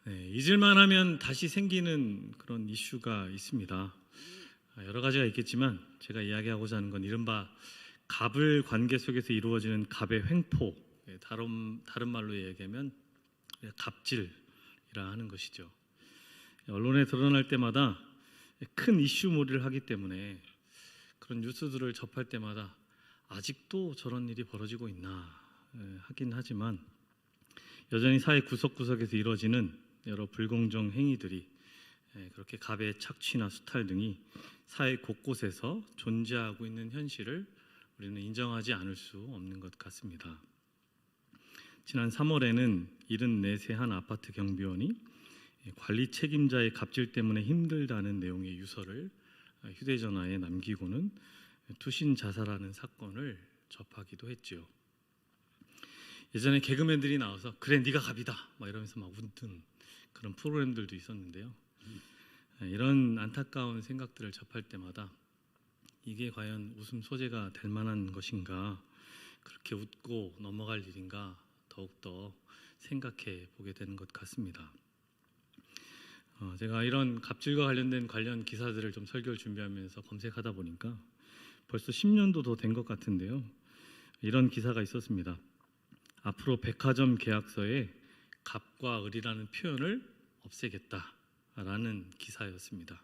네, 잊을만 하면 다시 생기는 그런 이슈가 있습니다. 여러 가지가 있겠지만 제가 이야기하고자 하는 건 이른바 갑을 관계 속에서 이루어지는 갑의 횡포, 다른 말로 얘기하면 갑질이라 하는 것이죠. 언론에 드러날 때마다 큰 이슈몰이를 하기 때문에 그런 뉴스들을 접할 때마다 아직도 저런 일이 벌어지고 있나 하긴 하지만 여전히 사회 구석구석에서 이루어지는 여러 불공정 행위들이 그렇게 갑의 착취나 수탈 등이 사회 곳곳에서 존재하고 있는 현실을 우리는 인정하지 않을 수 없는 것 같습니다. 지난 3월에는 74세 한 아파트 경비원이 관리 책임자의 갑질 때문에 힘들다는 내용의 유서를 휴대전화에 남기고는 투신 자살하는 사건을 접하기도 했죠. 예전에 개그맨들이 나와서 그래 네가 갑이다 막 이러면서 막 웃는 그런 프로그램들도 있었는데요. 이런 안타까운 생각들을 접할 때마다 이게 과연 웃음 소재가 될 만한 것인가, 그렇게 웃고 넘어갈 일인가 더욱더 생각해 보게 되는 것 같습니다. 제가 이런 갑질과 관련된 기사들을 좀 설교를 준비하면서 검색하다 보니까 벌써 10년도 더 된 것 같은데요. 이런 기사가 있었습니다. 앞으로 백화점 계약서에 갑과 을이라는 표현을 없애겠다라는 기사였습니다.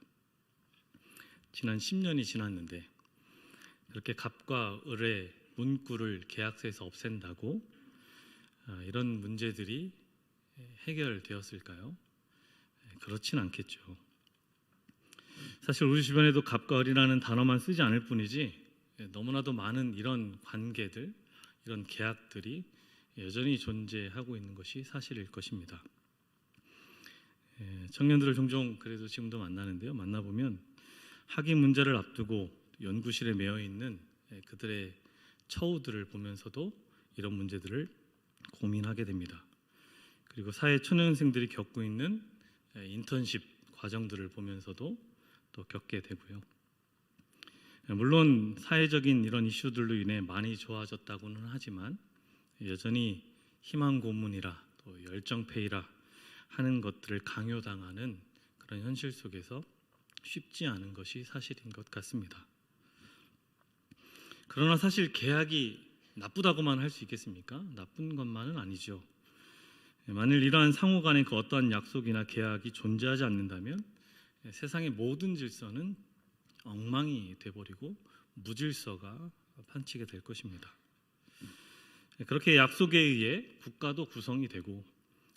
지난 10년이 지났는데 그렇게 갑과 을의 문구를 계약서에서 없앤다고 이런 문제들이 해결되었을까요? 그렇진 않겠죠. 사실 우리 주변에도 갑과 을이라는 단어만 쓰지 않을 뿐이지 너무나도 많은 이런 관계들, 이런 계약들이 여전히 존재하고 있는 것이 사실일 것입니다. 청년들을 종종 그래도 지금도 만나는데요. 만나보면 학위 문제를 앞두고 연구실에 매여 있는 그들의 처우들을 보면서도 이런 문제들을 고민하게 됩니다. 그리고 사회 초년생들이 겪고 있는 인턴십 과정들을 보면서도 또 겪게 되고요. 물론 사회적인 이런 이슈들로 인해 많이 좋아졌다고는 하지만 여전히 희망 고문이라 또 열정페이라 하는 것들을 강요당하는 그런 현실 속에서 쉽지 않은 것이 사실인 것 같습니다. 그러나 사실 계약이 나쁘다고만 할 수 있겠습니까? 나쁜 것만은 아니죠. 만일 이러한 상호 간의 그 어떠한 약속이나 계약이 존재하지 않는다면 세상의 모든 질서는 엉망이 돼버리고 무질서가 판치게 될 것입니다. 그렇게 약속에 의해 국가도 구성이 되고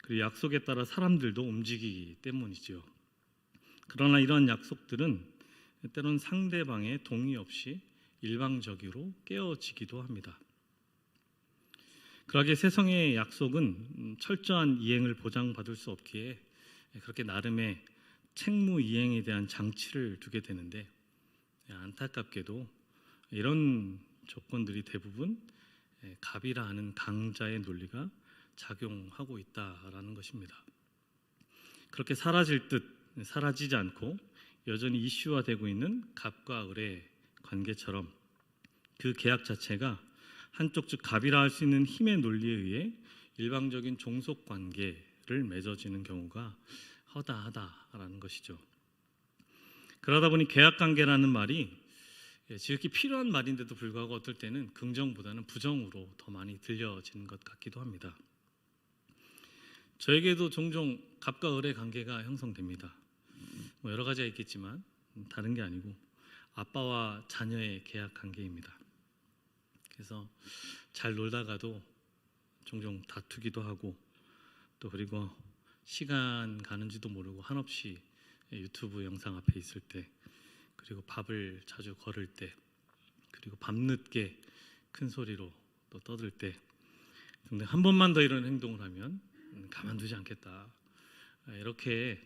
그리고 약속에 따라 사람들도 움직이기 때문이죠. 그러나 이러한 약속들은 때론 상대방의 동의 없이 일방적으로 깨어지기도 합니다. 그러기에 세상의 약속은 철저한 이행을 보장받을 수 없기에 그렇게 나름의 책무 이행에 대한 장치를 두게 되는데 안타깝게도 이런 조건들이 대부분 갑이라 하는 강자의 논리가 작용하고 있다라는 것입니다. 그렇게 사라질 듯 사라지지 않고 여전히 이슈화되고 있는 갑과 을의 관계처럼 그 계약 자체가 한쪽 즉 갑이라 할 수 있는 힘의 논리에 의해 일방적인 종속 관계를 맺어지는 경우가 허다하다라는 것이죠. 그러다 보니 계약 관계라는 말이 지극히 필요한 말인데도 불구하고 어떨 때는 긍정보다는 부정으로 더 많이 들려지는 것 같기도 합니다. 저에게도 종종 갑과 을의 관계가 형성됩니다. 여러 가지가 있겠지만 다른 게 아니고 아빠와 자녀의 계약 관계입니다. 그래서 잘 놀다가도 종종 다투기도 하고 또 그리고 시간 가는지도 모르고 한없이 유튜브 영상 앞에 있을 때 그리고 밥을 자주 거를 때 그리고 밤늦게 큰 소리로 또 떠들 때 등등 한 번만 더 이런 행동을 하면 가만두지 않겠다. 이렇게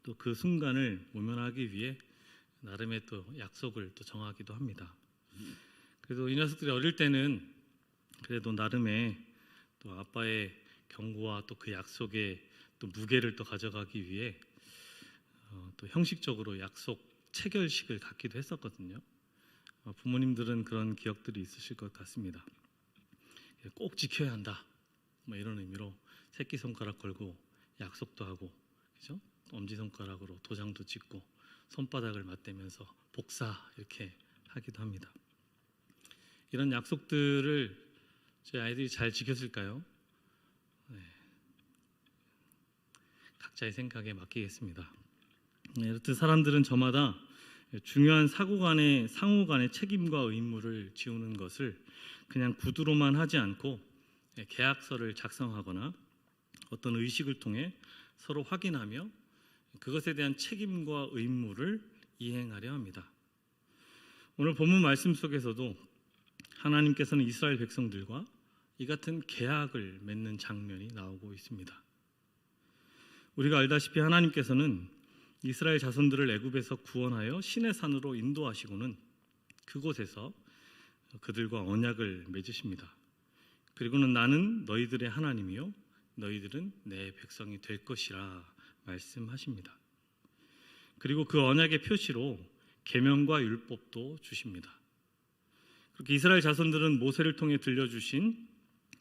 또 그 순간을 모면하기 위해 나름의 또 약속을 또 정하기도 합니다. 그래도 이 녀석들이 어릴 때는 그래도 나름의 또 아빠의 경고와 또 그 약속의 또 무게를 또 가져가기 위해 또 형식적으로 약속 체결식을 갖기도 했었거든요. 부모님들은 그런 기억들이 있으실 것 같습니다. 꼭 지켜야 한다. 뭐 이런 의미로 새끼손가락 걸고 약속도 하고, 그죠? 엄지손가락으로 도장도 찍고 손바닥을 맞대면서 복사 이렇게 하기도 합니다. 이런 약속들을 저희 아이들이 잘 지켰을까요? 네. 각자의 생각에 맡기겠습니다. 이렇듯 사람들은 저마다 중요한 상호 간의 책임과 의무를 지우는 것을 그냥 구두로만 하지 않고 계약서를 작성하거나 어떤 의식을 통해 서로 확인하며 그것에 대한 책임과 의무를 이행하려 합니다. 오늘 본문 말씀 속에서도 하나님께서는 이스라엘 백성들과 이 같은 계약을 맺는 장면이 나오고 있습니다. 우리가 알다시피 하나님께서는 이스라엘 자손들을 애굽에서 구원하여 시내 산으로 인도하시고는 그곳에서 그들과 언약을 맺으십니다. 그리고는 나는 너희들의 하나님이요 너희들은 내 백성이 될 것이라 말씀하십니다. 그리고 그 언약의 표시로 계명과 율법도 주십니다. 그렇게 이스라엘 자손들은 모세를 통해 들려주신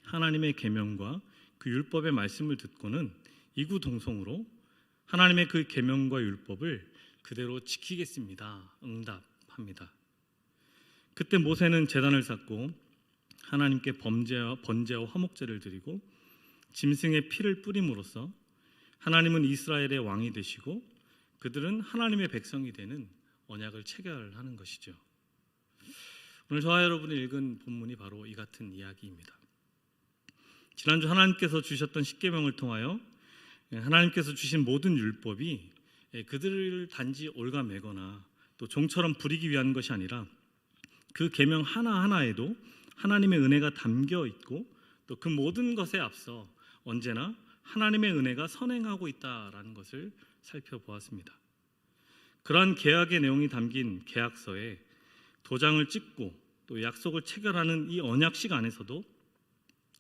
하나님의 계명과 그 율법의 말씀을 듣고는 이구동성으로 하나님의 그 계명과 율법을 그대로 지키겠습니다. 응답합니다. 그때 모세는 제단을 쌓고 하나님께 번제와 화목제를 드리고 짐승의 피를 뿌림으로써 하나님은 이스라엘의 왕이 되시고 그들은 하나님의 백성이 되는 언약을 체결하는 것이죠. 오늘 저와 여러분이 읽은 본문이 바로 이 같은 이야기입니다. 지난주 하나님께서 주셨던 십계명을 통하여 하나님께서 주신 모든 율법이 그들을 단지 올가매거나 또 종처럼 부리기 위한 것이 아니라 그 계명 하나하나에도 하나님의 은혜가 담겨 있고 또 그 모든 것에 앞서 언제나 하나님의 은혜가 선행하고 있다라는 것을 살펴보았습니다. 그러한 계약의 내용이 담긴 계약서에 도장을 찍고 또 약속을 체결하는 이 언약식 안에서도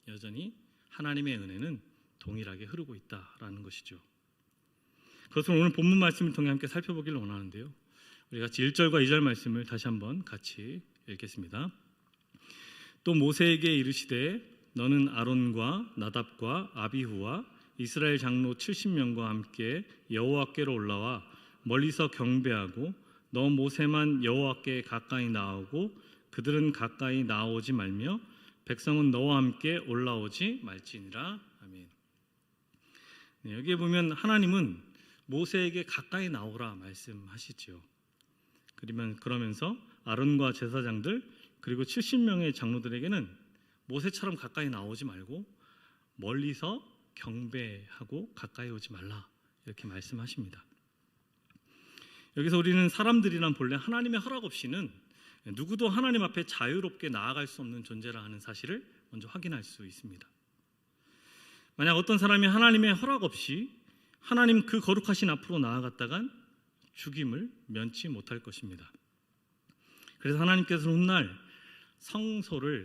여전히 하나님의 은혜는 동일하게 흐르고 있다라는 것이죠. 그것을 오늘 본문 말씀을 통해 함께 살펴보기를 원하는데요. 우리 같이 1절과 2절 말씀을 다시 한번 같이 읽겠습니다. 또 모세에게 이르시되 너는 아론과 나답과 아비후와 이스라엘 장로 70명과 함께 여호와께로 올라와 멀리서 경배하고 너 모세만 여호와께 가까이 나오고 그들은 가까이 나오지 말며 백성은 너와 함께 올라오지 말지니라. 아멘. 네, 여기에 보면 하나님은 모세에게 가까이 나오라 말씀하시죠. 그러면서 아론과 제사장들 그리고 70명의 장로들에게는 모세처럼 가까이 나오지 말고 멀리서 경배하고 가까이 오지 말라 이렇게 말씀하십니다. 여기서 우리는 사람들이란 본래 하나님의 허락 없이는 누구도 하나님 앞에 자유롭게 나아갈 수 없는 존재라 하는 사실을 먼저 확인할 수 있습니다. 만약 어떤 사람이 하나님의 허락 없이 하나님 그 거룩하신 앞으로 나아갔다간 죽임을 면치 못할 것입니다. 그래서 하나님께서는 훗날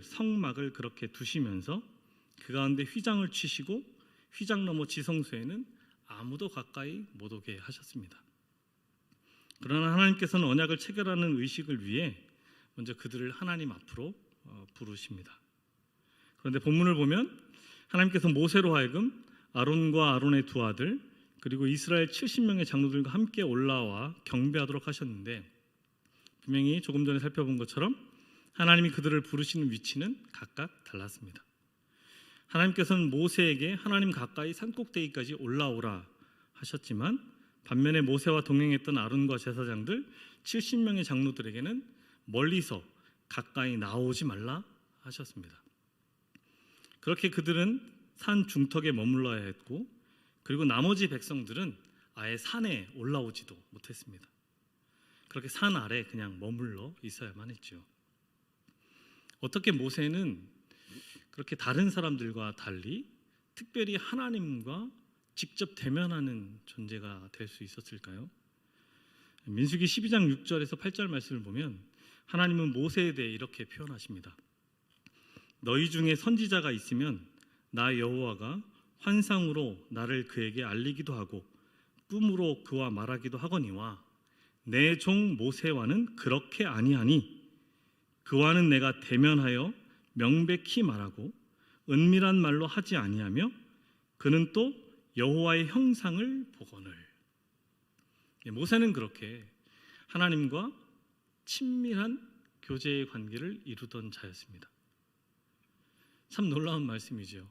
성막을 그렇게 두시면서 그 가운데 휘장을 치시고 휘장 너머 지성소에는 아무도 가까이 못 오게 하셨습니다. 그러나 하나님께서는 언약을 체결하는 의식을 위해 먼저 그들을 하나님 앞으로 부르십니다. 그런데 본문을 보면 하나님께서 모세로 하여금 아론과 아론의 두 아들 그리고 이스라엘 70명의 장로들과 함께 올라와 경배하도록 하셨는데 분명히 조금 전에 살펴본 것처럼 하나님이 그들을 부르시는 위치는 각각 달랐습니다. 하나님께서는 모세에게 하나님 가까이 산꼭대기까지 올라오라 하셨지만 반면에 모세와 동행했던 아론과 제사장들 70명의 장로들에게는 멀리서 가까이 나오지 말라 하셨습니다. 그렇게 그들은 산 중턱에 머물러야 했고 그리고 나머지 백성들은 아예 산에 올라오지도 못했습니다. 그렇게 산 아래 그냥 머물러 있어야만 했죠. 어떻게 모세는 그렇게 다른 사람들과 달리 특별히 하나님과 직접 대면하는 존재가 될 수 있었을까요? 민수기 12장 6절에서 8절 말씀을 보면 하나님은 모세에 대해 이렇게 표현하십니다. 너희 중에 선지자가 있으면 나 여호와가 환상으로 나를 그에게 알리기도 하고 꿈으로 그와 말하기도 하거니와 내 종 모세와는 그렇게 아니하니 그와는 내가 대면하여 명백히 말하고 은밀한 말로 하지 아니하며 그는 또 여호와의 형상을 보거늘. 모세는 그렇게 하나님과 친밀한 교제의 관계를 이루던 자였습니다. 참 놀라운 말씀이죠.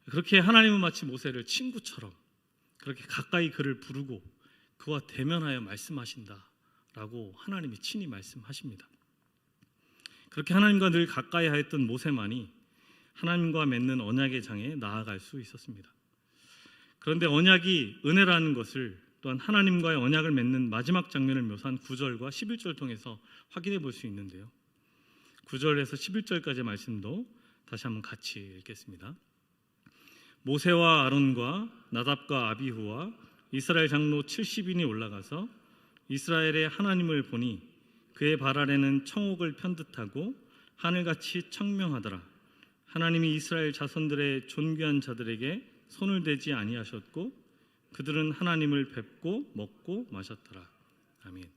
그렇게 하나님은 마치 모세를 친구처럼 그렇게 가까이 그를 부르고 그와 대면하여 말씀하신다라고 하나님이 친히 말씀하십니다. 그렇게 하나님과 늘 가까이 하였던 모세만이 하나님과 맺는 언약의 장에 나아갈 수 있었습니다. 그런데 언약이 은혜라는 것을 또한 하나님과의 언약을 맺는 마지막 장면을 묘사한 9절과 11절 통해서 확인해 볼 수 있는데요. 9절에서 11절까지의 말씀도 다시 한번 같이 읽겠습니다. 모세와 아론과 나답과 아비후와 이스라엘 장로 70인이 올라가서 이스라엘의 하나님을 보니 그의 발 아래는 청옥을 편듯하고 하늘같이 청명하더라. 하나님이 이스라엘 자손들의 존귀한 자들에게 손을 대지 아니하셨고 그들은 하나님을 뵙고 먹고 마셨더라. 아멘.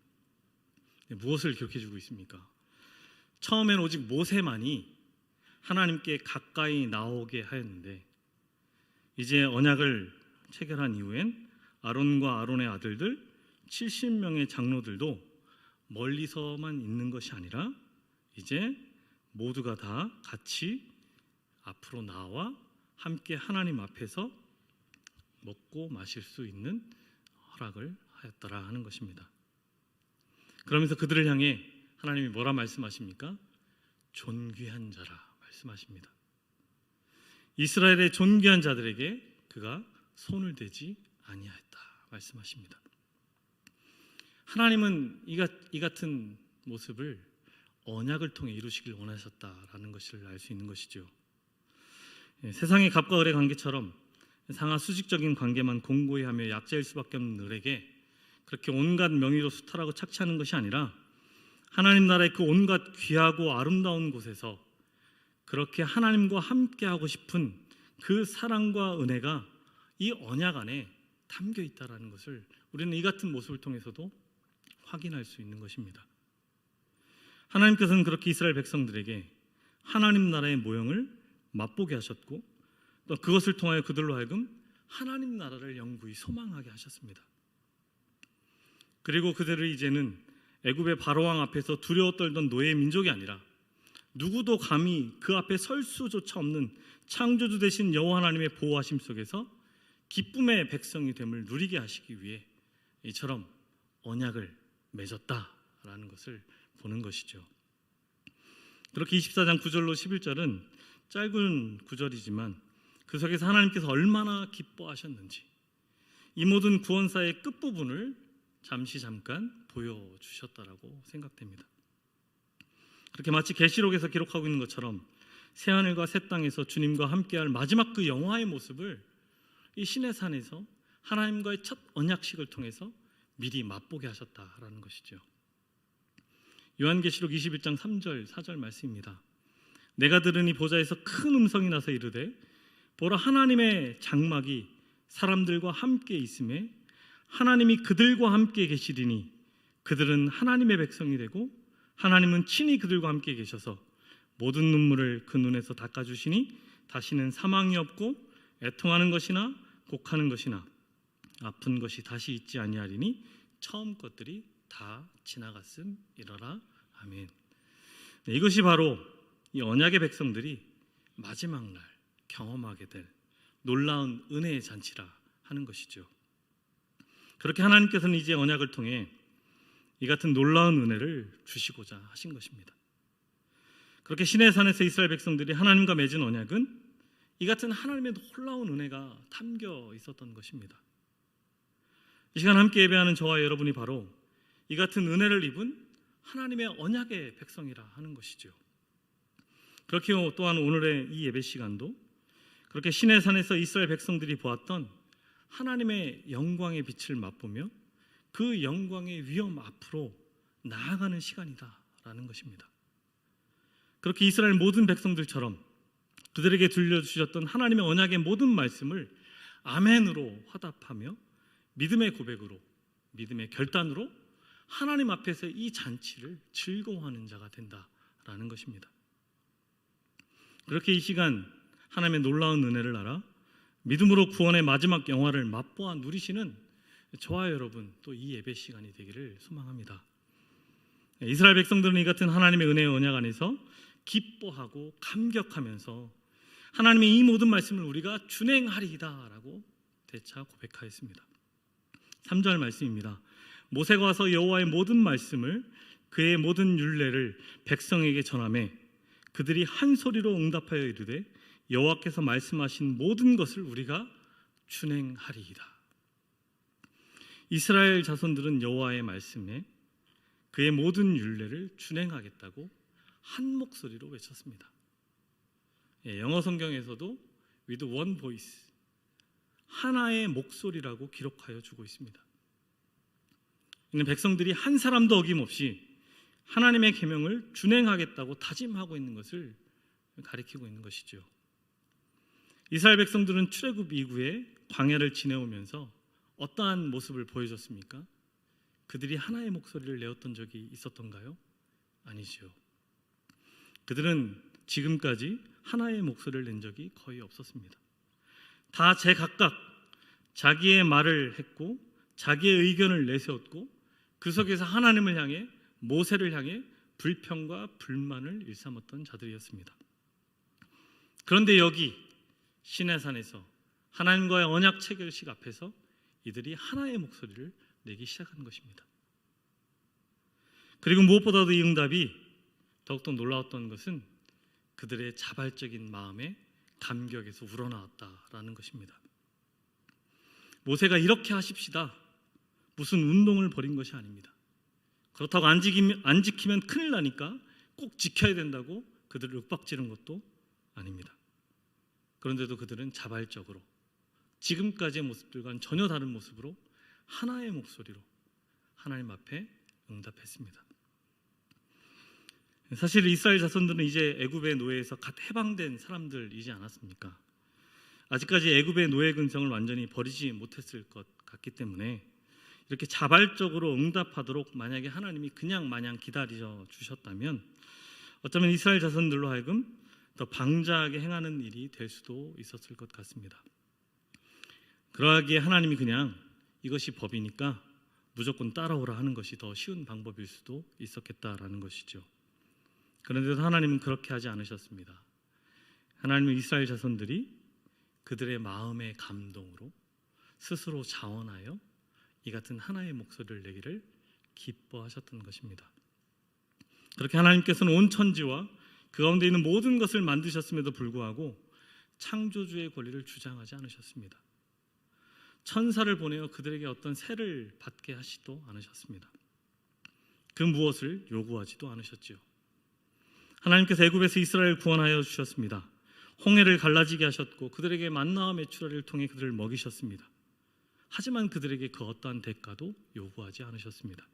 무엇을 기록해주고 있습니까? 처음엔 오직 모세만이 하나님께 가까이 나오게 하였는데 이제 언약을 체결한 이후엔 아론과 아론의 아들들 70명의 장로들도 멀리서만 있는 것이 아니라 이제 모두가 다 같이 앞으로 나와 함께 하나님 앞에서 먹고 마실 수 있는 허락을 하였더라 하는 것입니다. 그러면서 그들을 향해 하나님이 뭐라 말씀하십니까? 존귀한 자라 말씀하십니다. 이스라엘의 존귀한 자들에게 그가 손을 대지 아니하였다 말씀하십니다. 하나님은 이 같은 모습을 언약을 통해 이루시길 원하셨다라는 것을 알 수 있는 것이죠. 세상의 갑과 을의 관계처럼 상하 수직적인 관계만 공고히 하며 약자일 수밖에 없는 을에게 그렇게 온갖 명의로 수탈하고 착취하는 것이 아니라 하나님 나라의 그 온갖 귀하고 아름다운 곳에서 그렇게 하나님과 함께하고 싶은 그 사랑과 은혜가 이 언약 안에 담겨 있다는 것을 우리는 이 같은 모습을 통해서도 확인할 수 있는 것입니다. 하나님께서는 그렇게 이스라엘 백성들에게 하나님 나라의 모형을 맛보게 하셨고 또 그것을 통하여 그들로 하여금 하나님 나라를 영구히 소망하게 하셨습니다. 그리고 그들을 이제는 애굽의 바로왕 앞에서 두려워 떨던 노예 민족이 아니라 누구도 감히 그 앞에 설 수조차 없는 창조주 되신 여호와 하나님의 보호하심 속에서 기쁨의 백성이 됨을 누리게 하시기 위해 이처럼 언약을 맺었다라는 것을 보는 것이죠. 그렇게 24장 9절로 11절은 짧은 구절이지만 그 속에서 하나님께서 얼마나 기뻐하셨는지 이 모든 구원사의 끝부분을 잠깐 보여주셨다라고 생각됩니다. 그렇게 마치 계시록에서 기록하고 있는 것처럼 새하늘과 새 땅에서 주님과 함께할 마지막 그 영화의 모습을 이 시내산에서 하나님과의 첫 언약식을 통해서 미리 맛보게 하셨다라는 것이죠. 요한계시록 21장 3절 4절 말씀입니다. 내가 들으니 보좌에서 큰 음성이 나서 이르되 보라 하나님의 장막이 사람들과 함께 있음에 하나님이 그들과 함께 계시리니 그들은 하나님의 백성이 되고 하나님은 친히 그들과 함께 계셔서 모든 눈물을 그 눈에서 닦아주시니 다시는 사망이 없고 애통하는 것이나 곡하는 것이나 아픈 것이 다시 있지 아니하리니 처음 것들이 다 지나갔음이러라. 아멘. 네, 이것이 바로 이 언약의 백성들이 마지막 날 경험하게 될 놀라운 은혜의 잔치라 하는 것이죠. 그렇게 하나님께서는 이제 언약을 통해 이 같은 놀라운 은혜를 주시고자 하신 것입니다. 그렇게 시내산에서 이스라엘 백성들이 하나님과 맺은 언약은 이 같은 하나님의 놀라운 은혜가 담겨 있었던 것입니다. 이 시간 함께 예배하는 저와 여러분이 바로 이 같은 은혜를 입은 하나님의 언약의 백성이라 하는 것이죠. 그렇게 또한 오늘의 이 예배 시간도 그렇게 시내산에서 이스라엘 백성들이 보았던 하나님의 영광의 빛을 맛보며 그 영광의 위엄 앞으로 나아가는 시간이다라는 것입니다. 그렇게 이스라엘 모든 백성들처럼 그들에게 들려주셨던 하나님의 언약의 모든 말씀을 아멘으로 화답하며 믿음의 고백으로 믿음의 결단으로 하나님 앞에서 이 잔치를 즐거워하는 자가 된다라는 것입니다. 그렇게 이 시간 하나님의 놀라운 은혜를 알아 믿음으로 구원의 마지막 영화를 맛보아 누리시는 저와 여러분 또 이 예배 시간이 되기를 소망합니다. 이스라엘 백성들은 이 같은 하나님의 은혜의 언약 안에서 기뻐하고 감격하면서 하나님의 이 모든 말씀을 우리가 준행하리이다 라고 되차 고백하였습니다. 3절 말씀입니다. 모세가 와서 여호와의 모든 말씀을 그의 모든 율례를 백성에게 전하매 그들이 한 소리로 응답하여 이르되 여호와께서 말씀하신 모든 것을 우리가 준행하리이다. 이스라엘 자손들은 여호와의 말씀에 그의 모든 율례를 준행하겠다고 한 목소리로 외쳤습니다. 영어 성경에서도 with one voice, 하나의 목소리라고 기록하여 주고 있습니다. 이는 백성들이 한 사람도 어김없이 하나님의 계명을 준행하겠다고 다짐하고 있는 것을 가리키고 있는 것이죠. 이스라엘 백성들은 출애굽 이후에 광야를 지내오면서 어떠한 모습을 보여줬습니까? 그들이 하나의 목소리를 내었던 적이 있었던가요? 아니죠. 그들은 지금까지 하나의 목소리를 낸 적이 거의 없었습니다. 다 제각각 자기의 말을 했고 자기의 의견을 내세웠고 그 속에서 하나님을 향해, 모세를 향해 불평과 불만을 일삼았던 자들이었습니다. 그런데 여기 시내산에서 하나님과의 언약 체결식 앞에서 이들이 하나의 목소리를 내기 시작한 것입니다. 그리고 무엇보다도 이 응답이 더욱더 놀라웠던 것은 그들의 자발적인 마음의 감격에서 우러나왔다라는 것입니다. 모세가 이렇게 하십시다, 무슨 운동을 벌인 것이 아닙니다. 그렇다고 안 지키면 큰일 나니까 꼭 지켜야 된다고 그들을 윽박지른 것도 아닙니다. 그런데도 그들은 자발적으로 지금까지의 모습들과는 전혀 다른 모습으로 하나의 목소리로 하나님 앞에 응답했습니다. 사실 이스라엘 자손들은 이제 애굽의 노예에서 갓 해방된 사람들이지 않았습니까? 아직까지 애굽의 노예 근성을 완전히 버리지 못했을 것 같기 때문에 이렇게 자발적으로 응답하도록 만약에 하나님이 그냥 마냥 기다려 주셨다면 어쩌면 이스라엘 자손들로 하여금 더 방자하게 행하는 일이 될 수도 있었을 것 같습니다. 그러하기에 하나님이 그냥 이것이 법이니까 무조건 따라오라 하는 것이 더 쉬운 방법일 수도 있었겠다라는 것이죠. 그런데도 하나님은 그렇게 하지 않으셨습니다. 하나님은 이스라엘 자손들이 그들의 마음의 감동으로 스스로 자원하여 이 같은 하나의 목소리를 내기를 기뻐하셨던 것입니다. 그렇게 하나님께서는 온 천지와 그 가운데 있는 모든 것을 만드셨음에도 불구하고 창조주의 권리를 주장하지 않으셨습니다. 천사를 보내어 그들에게 어떤 세를 받게 하시도 않으셨습니다. 그 무엇을 요구하지도 않으셨지요. 하나님께서 애굽에서 이스라엘을 구원하여 주셨습니다. 홍해를 갈라지게 하셨고 그들에게 만나와 메추라를 통해 그들을 먹이셨습니다. 하지만 그들에게 그 어떠한 대가도 요구하지 않으셨습니다.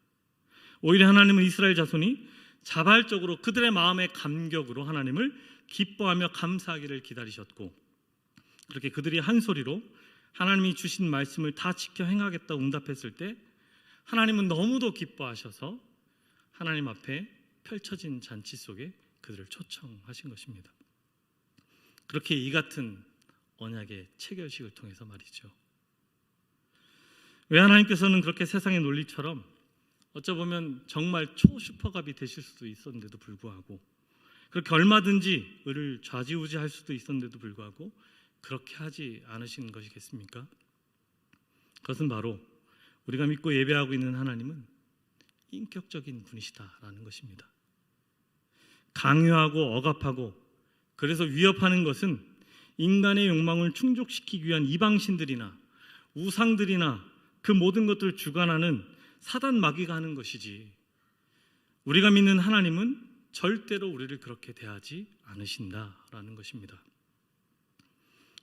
오히려 하나님은 이스라엘 자손이 자발적으로 그들의 마음의 감격으로 하나님을 기뻐하며 감사하기를 기다리셨고 그렇게 그들이 한 소리로 하나님이 주신 말씀을 다 지켜 행하겠다고 응답했을 때 하나님은 너무도 기뻐하셔서 하나님 앞에 펼쳐진 잔치 속에 그들을 초청하신 것입니다. 그렇게 이 같은 언약의 체결식을 통해서 말이죠. 왜 하나님께서는 그렇게 세상의 논리처럼 어쩌보면 정말 초슈퍼갑이 되실 수도 있었는데도 불구하고 그렇게 얼마든지 을을 좌지우지할 수도 있었는데도 불구하고 그렇게 하지 않으신 것이겠습니까? 그것은 바로 우리가 믿고 예배하고 있는 하나님은 인격적인 분이시다라는 것입니다. 강요하고 억압하고 그래서 위협하는 것은 인간의 욕망을 충족시키기 위한 이방신들이나 우상들이나 그 모든 것들을 주관하는 사단 마귀가 하는 것이지 우리가 믿는 하나님은 절대로 우리를 그렇게 대하지 않으신다라는 것입니다.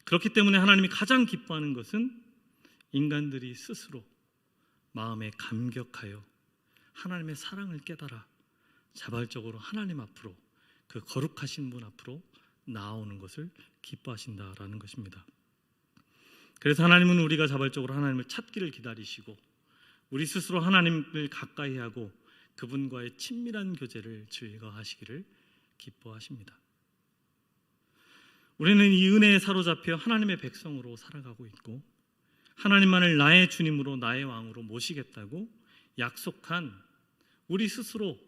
그렇기 때문에 하나님이 가장 기뻐하는 것은 인간들이 스스로 마음에 감격하여 하나님의 사랑을 깨달아 자발적으로 하나님 앞으로 그 거룩하신 분 앞으로 나아오는 것을 기뻐하신다라는 것입니다. 그래서 하나님은 우리가 자발적으로 하나님을 찾기를 기다리시고 우리 스스로 하나님을 가까이 하고 그분과의 친밀한 교제를 즐거워하시기를 기뻐하십니다. 우리는 이 은혜에 사로잡혀 하나님의 백성으로 살아가고 있고 하나님만을 나의 주님으로 나의 왕으로 모시겠다고 약속한 우리 스스로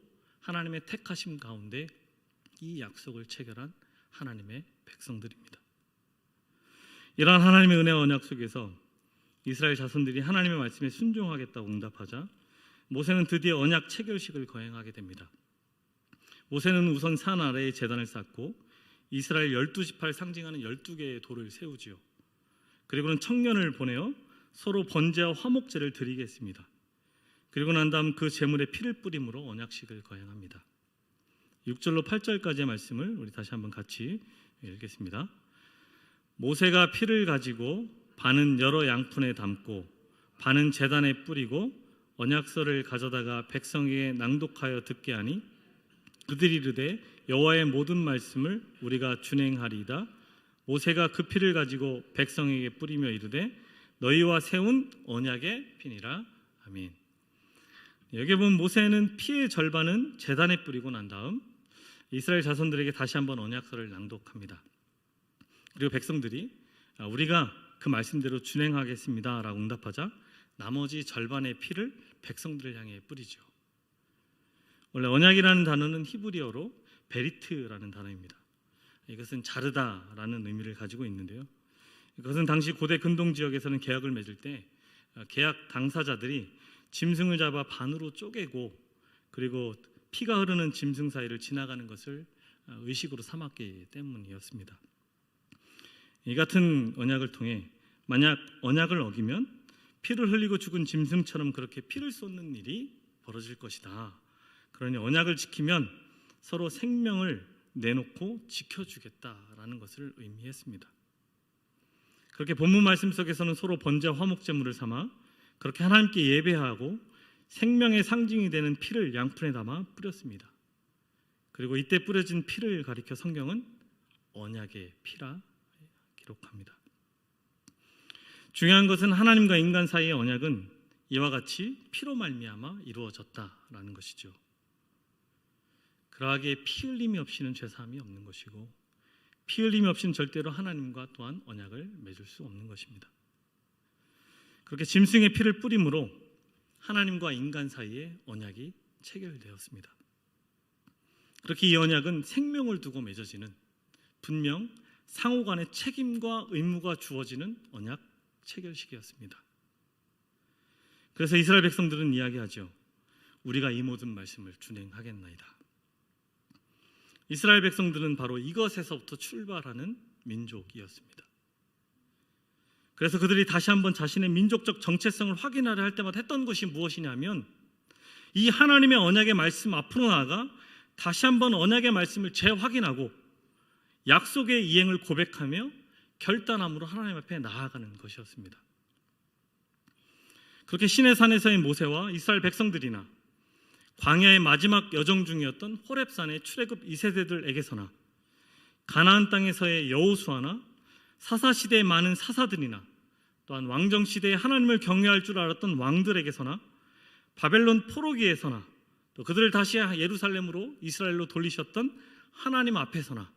하나님의 택하심 가운데 이 약속을 체결한 하나님의 백성들입니다. 이러한 하나님의 은혜와 언약 속에서 이스라엘 자손들이 하나님의 말씀에 순종하겠다고 응답하자 모세는 드디어 언약 체결식을 거행하게 됩니다. 모세는 우선 산 아래에 제단을 쌓고 이스라엘 12지파를 상징하는 12개의 돌을 세우지요. 그리고는 청년을 보내어 서로 번제와 화목제를 드리게 했습니다. 그리고 난 다음 그 제물에 피를 뿌림으로 언약식을 거행합니다. 6절로 8절까지의 말씀을 우리 다시 한번 같이 읽겠습니다. 모세가 피를 가지고 반은 여러 양푼에 담고 반은 제단에 뿌리고 언약서를 가져다가 백성에게 낭독하여 듣게 하니 그들이 이르되 여호와의 모든 말씀을 우리가 준행하리이다. 모세가 그 피를 가지고 백성에게 뿌리며 이르되 너희와 세운 언약의 피니라. 아멘. 여기 보면 모세는 피의 절반은 제단에 뿌리고 난 다음 이스라엘 자손들에게 다시 한번 언약서를 낭독합니다. 그리고 백성들이 우리가 그 말씀대로 준행하겠습니다 라고 응답하자 나머지 절반의 피를 백성들을 향해 뿌리죠. 원래 언약이라는 단어는 히브리어로 베리트라는 단어입니다. 이것은 자르다라는 의미를 가지고 있는데요. 이것은 당시 고대 근동 지역에서는 계약을 맺을 때 계약 당사자들이 짐승을 잡아 반으로 쪼개고 그리고 피가 흐르는 짐승 사이를 지나가는 것을 의식으로 삼았기 때문이었습니다. 이 같은 언약을 통해 만약 언약을 어기면 피를 흘리고 죽은 짐승처럼 그렇게 피를 쏟는 일이 벌어질 것이다. 그러니 언약을 지키면 서로 생명을 내놓고 지켜주겠다라는 것을 의미했습니다. 그렇게 본문 말씀 속에서는 서로 번제와 화목제물을 삼아 그렇게 하나님께 예배하고 생명의 상징이 되는 피를 양푼에 담아 뿌렸습니다. 그리고 이때 뿌려진 피를 가리켜 성경은 언약의 피라 기록합니다. 중요한 것은 하나님과 인간 사이의 언약은 이와 같이 피로 말미암아 이루어졌다라는 것이죠. 그러하기에 피 흘림이 없이는 죄사함이 없는 것이고 피 흘림이 없이는 절대로 하나님과 또한 언약을 맺을 수 없는 것입니다. 그렇게 짐승의 피를 뿌림으로 하나님과 인간 사이에 언약이 체결되었습니다. 그렇게 이 언약은 생명을 두고 맺어지는 분명 상호 간의 책임과 의무가 주어지는 언약 체결식이었습니다. 그래서 이스라엘 백성들은 이야기하죠. 우리가 이 모든 말씀을 준행하겠나이다. 이스라엘 백성들은 바로 이것에서부터 출발하는 민족이었습니다. 그래서 그들이 다시 한번 자신의 민족적 정체성을 확인하려 할 때마다 했던 것이 무엇이냐면 이 하나님의 언약의 말씀 앞으로 나아가 다시 한번 언약의 말씀을 재확인하고 약속의 이행을 고백하며 결단함으로 하나님 앞에 나아가는 것이었습니다. 그렇게 시내산에서의 모세와 이스라엘 백성들이나 광야의 마지막 여정 중이었던 호렙산의 출애굽 2세대들에게서나 가나안 땅에서의 여호수아나 사사시대의 많은 사사들이나 또한 왕정시대에 하나님을 경외할 줄 알았던 왕들에게서나 바벨론 포로기에서나 또 그들을 다시 예루살렘으로 이스라엘로 돌리셨던 하나님 앞에서나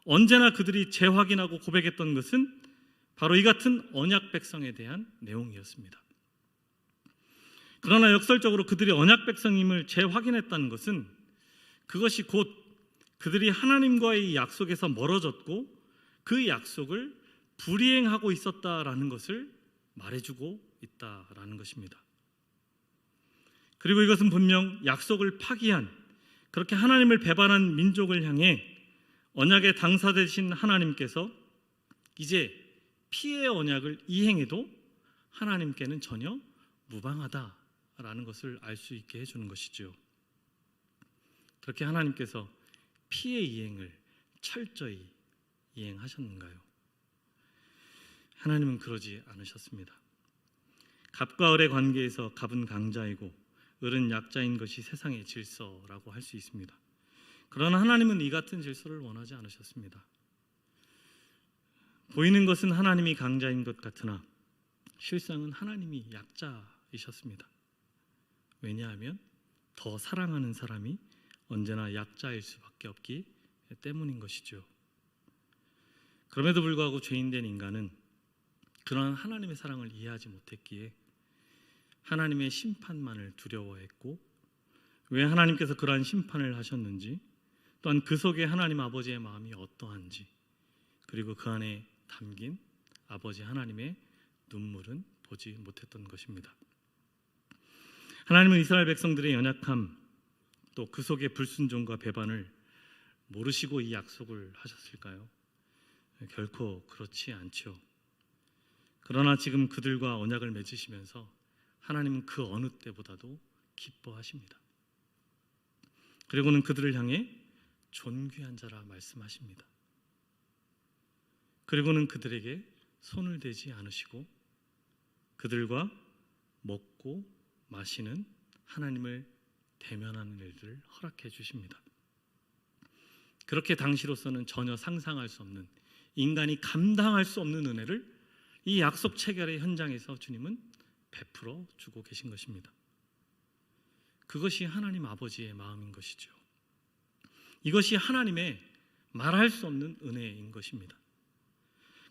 언제나 그들이 재확인하고 고백했던 것은 바로 이 같은 언약 백성에 대한 내용이었습니다. 그러나 역설적으로 그들이 언약 백성임을 재확인했다는 것은 그것이 곧 그들이 하나님과의 약속에서 멀어졌고 그 약속을 불이행하고 있었다라는 것을 말해주고 있다라는 것입니다. 그리고 이것은 분명 약속을 파기한 그렇게 하나님을 배반한 민족을 향해 언약의 당사 되신 하나님께서 이제 피의 언약을 이행해도 하나님께는 전혀 무방하다라는 것을 알 수 있게 해주는 것이죠. 그렇게 하나님께서 피의 이행을 철저히 이행하셨는가요? 하나님은 그러지 않으셨습니다. 갑과 을의 관계에서 갑은 강자이고 을은 약자인 것이 세상의 질서라고 할 수 있습니다. 그러나 하나님은 이 같은 질서를 원하지 않으셨습니다. 보이는 것은 하나님이 강자인 것 같으나 실상은 하나님이 약자이셨습니다. 왜냐하면 더 사랑하는 사람이 언제나 약자일 수밖에 없기 때문인 것이죠. 그럼에도 불구하고 죄인된 인간은 그러한 하나님의 사랑을 이해하지 못했기에 하나님의 심판만을 두려워했고, 왜 하나님께서 그러한 심판을 하셨는지, 또한 그 속에 하나님 아버지의 마음이 어떠한지, 그리고 그 안에 담긴 아버지 하나님의 눈물은 보지 못했던 것입니다. 하나님은 이스라엘 백성들의 연약함, 또 그 속의 불순종과 배반을 모르시고 이 약속을 하셨을까요? 결코 그렇지 않죠. 그러나 지금 그들과 언약을 맺으시면서 하나님은 그 어느 때보다도 기뻐하십니다. 그리고는 그들을 향해 존귀한 자라 말씀하십니다. 그리고는 그들에게 손을 대지 않으시고 그들과 먹고 마시는 하나님을 대면하는 일들을 허락해 주십니다. 그렇게 당시로서는 전혀 상상할 수 없는, 인간이 감당할 수 없는 은혜를 이 약속 체결의 현장에서 주님은 베풀어 주고 계신 것입니다. 그것이 하나님 아버지의 마음인 것이죠. 이것이 하나님의 말할 수 없는 은혜인 것입니다.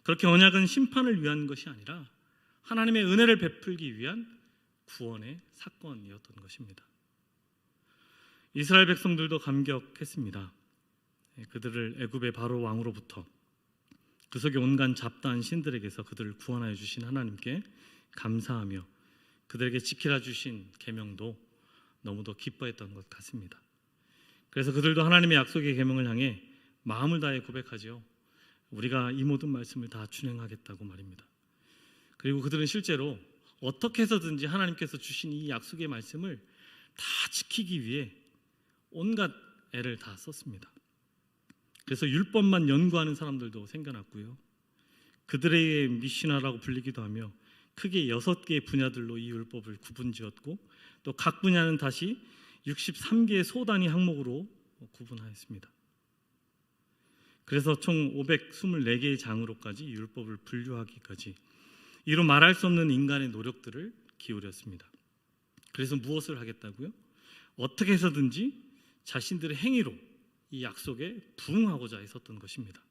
그렇게 언약은 심판을 위한 것이 아니라 하나님의 은혜를 베풀기 위한 구원의 사건이었던 것입니다. 이스라엘 백성들도 감격했습니다. 그들을 애굽의 바로 왕으로부터, 그 속에 온갖 잡다한 신들에게서 그들을 구원하여 주신 하나님께 감사하며 그들에게 지키라 주신 계명도 너무도 기뻐했던 것 같습니다. 그래서 그들도 하나님의 약속의 계명을 향해 마음을 다해 고백하지요. 우리가 이 모든 말씀을 다 준행하겠다고 말입니다. 그리고 그들은 실제로 어떻게 해서든지 하나님께서 주신 이 약속의 말씀을 다 지키기 위해 온갖 애를 다 썼습니다. 그래서 율법만 연구하는 사람들도 생겨났고요. 그들의 미시나라고 불리기도 하며 크게 6개의 분야들로 이 율법을 구분지었고, 또 각 분야는 다시 63개의 소단위 항목으로 구분하였습니다. 그래서 총 524개의 장으로까지 율법을 분류하기까지 이루 말할 수 없는 인간의 노력들을 기울였습니다. 그래서 무엇을 하겠다고요? 어떻게 해서든지 자신들의 행위로 이 약속에 부응하고자 했었던 것입니다.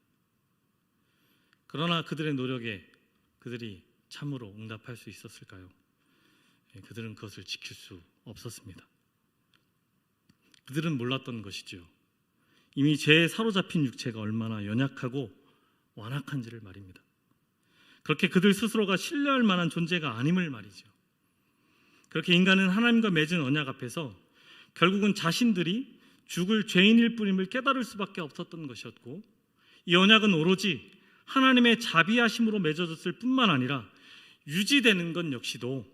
그러나 그들의 노력에 그들이 참으로 응답할 수 있었을까요? 그들은 그것을 지킬 수 없었습니다. 그들은 몰랐던 것이죠. 이미 죄에 사로잡힌 육체가 얼마나 연약하고 완악한지를 말입니다. 그렇게 그들 스스로가 신뢰할 만한 존재가 아님을 말이죠. 그렇게 인간은 하나님과 맺은 언약 앞에서 결국은 자신들이 죽을 죄인일 뿐임을 깨달을 수밖에 없었던 것이었고, 이 언약은 오로지 하나님의 자비하심으로 맺어졌을 뿐만 아니라 유지되는 것 역시도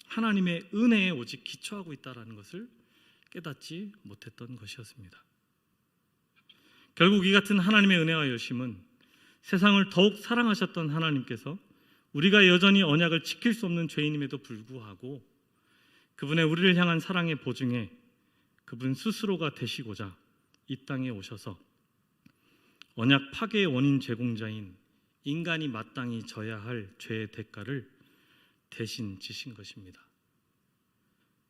하나님의 은혜에 오직 기초하고 있다는 것을 깨닫지 못했던 것이었습니다. 결국 이 같은 하나님의 은혜와 열심은 세상을 더욱 사랑하셨던 하나님께서 우리가 여전히 언약을 지킬 수 없는 죄인임에도 불구하고 그분의 우리를 향한 사랑의 보증에 그분 스스로가 되시고자 이 땅에 오셔서 언약 파괴의 원인 제공자인 인간이 마땅히 져야 할 죄의 대가를 대신 지신 것입니다.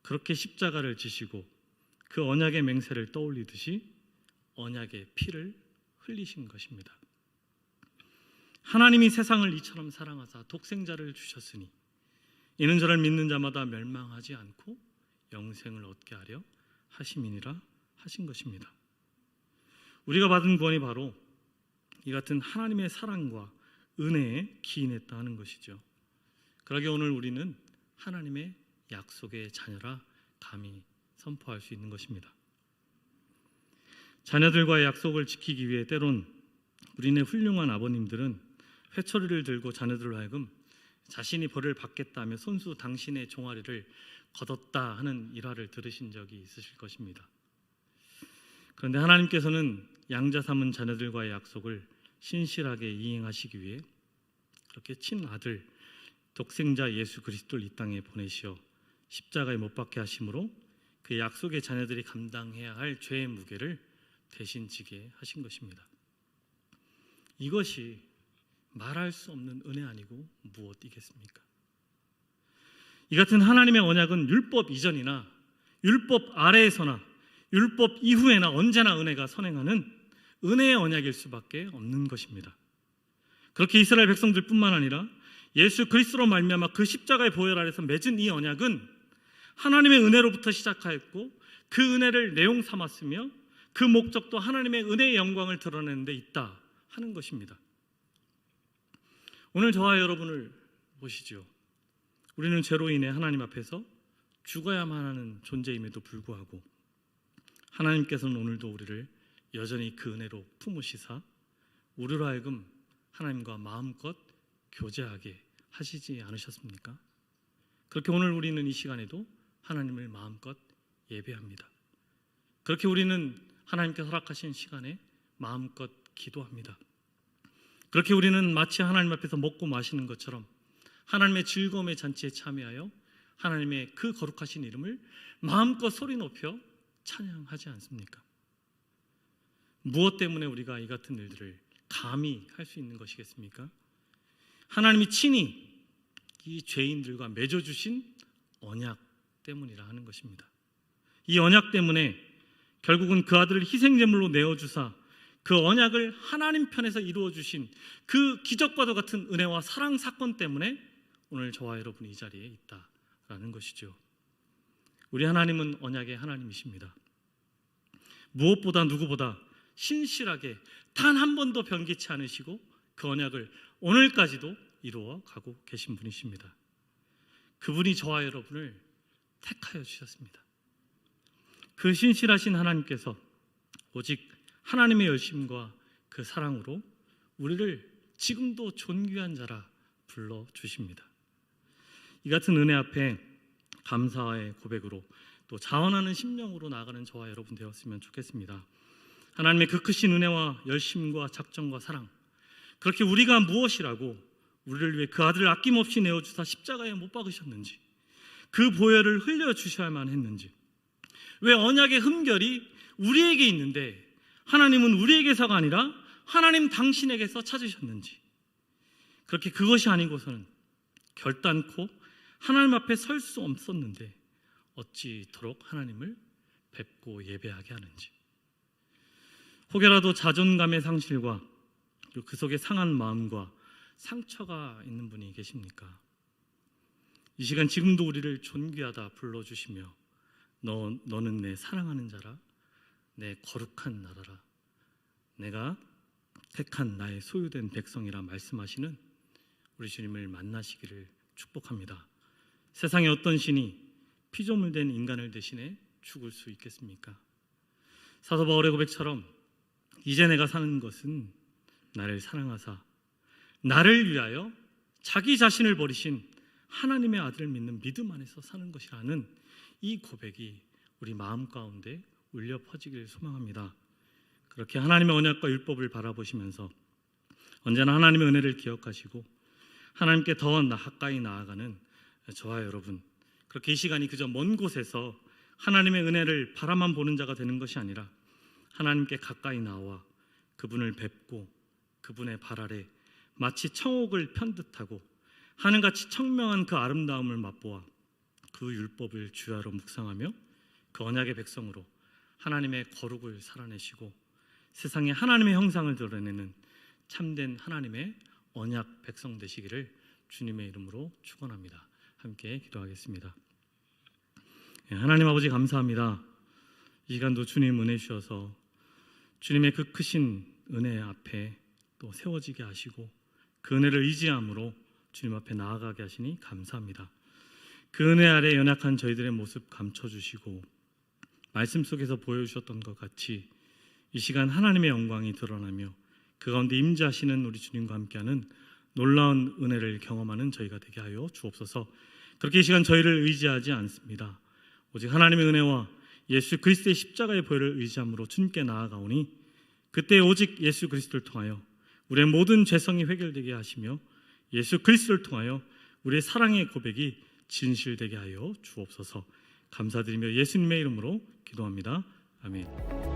그렇게 십자가를 지시고 그 언약의 맹세를 떠올리듯이 언약의 피를 흘리신 것입니다. 하나님이 세상을 이처럼 사랑하사 독생자를 주셨으니 이는 저를 믿는 자마다 멸망하지 않고 영생을 얻게 하려 하심이니라 하신 것입니다. 우리가 받은 구원이 바로 이 같은 하나님의 사랑과 은혜에 기인했다 하는 것이죠. 그러기에 오늘 우리는 하나님의 약속의 자녀라 감히 선포할 수 있는 것입니다. 자녀들과의 약속을 지키기 위해 때론 우리네 훌륭한 아버님들은 회초리를 들고 자녀들로 하여금 자신이 벌을 받겠다며 손수 당신의 종아리를 걷었다 하는 일화를 들으신 적이 있으실 것입니다. 그런데 하나님께서는 양자 삼은 자녀들과의 약속을 신실하게 이행하시기 위해 그렇게 친아들 독생자 예수 그리스도를 이 땅에 보내시어 십자가에 못 박게 하심으로 그 약속의 자녀들이 감당해야 할 죄의 무게를 대신 지게 하신 것입니다. 이것이 말할 수 없는 은혜 아니고 무엇이겠습니까? 이 같은 하나님의 언약은 율법 이전이나 율법 아래에서나 율법 이후에나 언제나 은혜가 선행하는 은혜의 언약일 수밖에 없는 것입니다. 그렇게 이스라엘 백성들뿐만 아니라 예수 그리스도로 말미암아 그 십자가의 보혈 아래서 맺은 이 언약은 하나님의 은혜로부터 시작하였고 그 은혜를 내용 삼았으며 그 목적도 하나님의 은혜의 영광을 드러내는 데 있다 하는 것입니다. 오늘 저와 여러분을 보시죠. 우리는 죄로 인해 하나님 앞에서 죽어야만 하는 존재임에도 불구하고 하나님께서는 오늘도 우리를 여전히 그 은혜로 품으시사 우리로 하여금 하나님과 마음껏 교제하게 하시지 않으셨습니까? 그렇게 오늘 우리는 이 시간에도 하나님을 마음껏 예배합니다. 그렇게 우리는 하나님께서 허락하신 시간에 마음껏 기도합니다. 그렇게 우리는 마치 하나님 앞에서 먹고 마시는 것처럼 하나님의 즐거움의 잔치에 참여하여 하나님의 그 거룩하신 이름을 마음껏 소리 높여 찬양하지 않습니까? 무엇 때문에 우리가 이 같은 일들을 감히 할 수 있는 것이겠습니까? 하나님이 친히 이 죄인들과 맺어주신 언약 때문이라 하는 것입니다. 이 언약 때문에 결국은 그 아들을 희생제물로 내어주사 그 언약을 하나님 편에서 이루어주신 그 기적과도 같은 은혜와 사랑 사건 때문에 오늘 저와 여러분이 이 자리에 있다라는 것이죠. 우리 하나님은 언약의 하나님이십니다. 무엇보다 누구보다 신실하게 단 한 번도 변기치 않으시고 그 언약을 오늘까지도 이루어 가고 계신 분이십니다. 그분이 저와 여러분을 택하여 주셨습니다. 그 신실하신 하나님께서 오직 하나님의 열심과 그 사랑으로 우리를 지금도 존귀한 자라 불러주십니다. 이 같은 은혜 앞에 감사의 고백으로 또 자원하는 심령으로 나아가는 저와 여러분 되었으면 좋겠습니다. 하나님의 그 크신 은혜와 열심과 작정과 사랑, 그렇게 우리가 무엇이라고 우리를 위해 그 아들을 아낌없이 내어주사 십자가에 못 박으셨는지, 그 보혈을 흘려주셔야만 했는지, 왜 언약의 흠결이 우리에게 있는데 하나님은 우리에게서가 아니라 하나님 당신에게서 찾으셨는지, 그렇게 그것이 아니고서는 결단코 하나님 앞에 설 수 없었는데 어찌 이토록 하나님을 뵙고 예배하게 하는지, 혹여라도 자존감의 상실과 그 속에 상한 마음과 상처가 있는 분이 계십니까? 이 시간 지금도 우리를 존귀하다 불러주시며 너는 내 사랑하는 자라, 내 거룩한 나라라, 내가 택한 나의 소유된 백성이라 말씀하시는 우리 주님을 만나시기를 축복합니다. 세상에 어떤 신이 피조물 된 인간을 대신해 죽을 수 있겠습니까? 사도 바울의 고백처럼 이제 내가 사는 것은 나를 사랑하사 나를 위하여 자기 자신을 버리신 하나님의 아들을 믿는 믿음 안에서 사는 것이라는 이 고백이 우리 마음 가운데 울려 퍼지기를 소망합니다. 그렇게 하나님의 언약과 율법을 바라보시면서 언제나 하나님의 은혜를 기억하시고 하나님께 더 가까이 나아가는 저와 여러분, 그렇게 이 시간이 그저 먼 곳에서 하나님의 은혜를 바라만 보는 자가 되는 것이 아니라 하나님께 가까이 나와 그분을 뵙고 그분의 발 아래 마치 청옥을 편듯하고 하늘같이 청명한 그 아름다움을 맛보아 그 율법을 주야로 묵상하며 그 언약의 백성으로 하나님의 거룩을 살아내시고 세상에 하나님의 형상을 드러내는 참된 하나님의 언약 백성 되시기를 주님의 이름으로 축원합니다. 함께 기도하겠습니다. 하나님 아버지 감사합니다. 이 시간도 주님 은혜 주셔서 주님의 그 크신 은혜 앞에 또 세워지게 하시고 그 은혜를 의지함으로 주님 앞에 나아가게 하시니 감사합니다. 그 은혜 아래 연약한 저희들의 모습 감춰주시고 말씀 속에서 보여주셨던 것 같이 이 시간 하나님의 영광이 드러나며 그 가운데 임재하시는 우리 주님과 함께하는 놀라운 은혜를 경험하는 저희가 되게 하여 주옵소서. 그렇게 이 시간 저희를 의지하지 않습니다. 오직 하나님의 은혜와 예수 그리스도의 십자가의 보혈을 의지함으로 주님께 나아가오니 그때 오직 예수 그리스도를 통하여 우리의 모든 죄성이 해결되게 하시며 예수 그리스도를 통하여 우리의 사랑의 고백이 진실되게 하여 주옵소서. 감사드리며 예수님의 이름으로 기도합니다. 아멘.